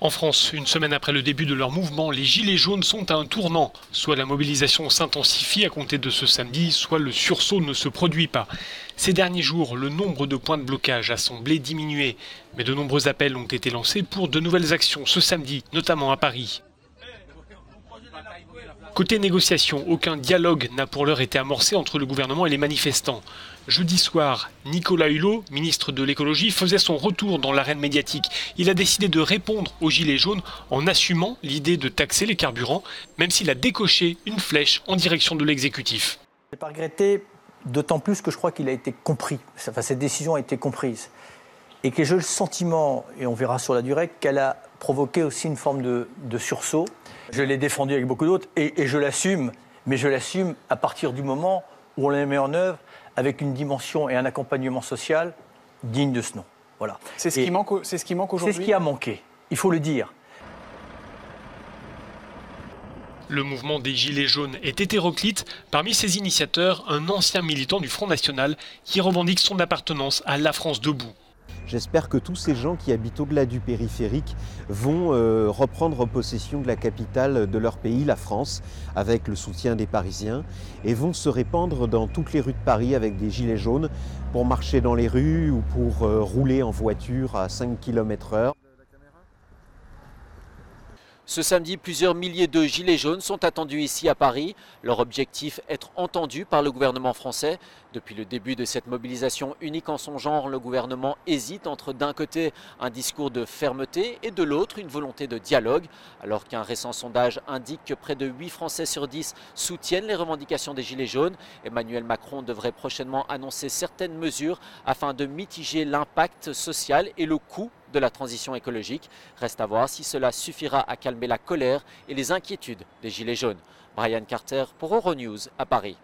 En France, une semaine après le début de leur mouvement, les Gilets jaunes sont à un tournant. Soit la mobilisation s'intensifie à compter de ce samedi, soit le sursaut ne se produit pas. Ces derniers jours, le nombre de points de blocage a semblé diminuer. Mais de nombreux appels ont été lancés pour de nouvelles actions ce samedi, notamment à Paris. Côté négociation, aucun dialogue n'a pour l'heure été amorcé entre le gouvernement et les manifestants. Jeudi soir, Nicolas Hulot, ministre de l'écologie, faisait son retour dans l'arène médiatique. Il a décidé de répondre aux Gilets jaunes en assumant l'idée de taxer les carburants, même s'il a décoché une flèche en direction de l'exécutif. Je n'ai pas regretté, d'autant plus que je crois qu'il a été compris. Enfin, cette décision a été comprise. Et que j'ai le sentiment, et on verra sur la durée, qu'elle a provoqué aussi une forme de sursaut. Je l'ai défendu avec beaucoup d'autres et je l'assume, mais je l'assume à partir du moment où on la met en œuvre avec une dimension et un accompagnement social digne de ce nom. Voilà. C'est ce qui manque aujourd'hui. C'est ce qui a manqué, il faut le dire. Le mouvement des Gilets jaunes est hétéroclite. Parmi ses initiateurs, un ancien militant du Front National qui revendique son appartenance à la France debout. J'espère que tous ces gens qui habitent au-delà du périphérique vont reprendre possession de la capitale de leur pays, la France, avec le soutien des Parisiens, et vont se répandre dans toutes les rues de Paris avec des gilets jaunes pour marcher dans les rues ou pour rouler en voiture à 5 km/h. Ce samedi, plusieurs milliers de gilets jaunes sont attendus ici à Paris. Leur objectif, être entendus par le gouvernement français. Depuis le début de cette mobilisation unique en son genre, le gouvernement hésite entre d'un côté un discours de fermeté et de l'autre une volonté de dialogue. Alors qu'un récent sondage indique que près de 8 Français sur 10 soutiennent les revendications des gilets jaunes, Emmanuel Macron devrait prochainement annoncer certaines mesures afin de mitiger l'impact social et le coût de la transition écologique. Reste à voir si cela suffira à calmer la colère et les inquiétudes des Gilets jaunes. Brian Carter pour Euronews à Paris.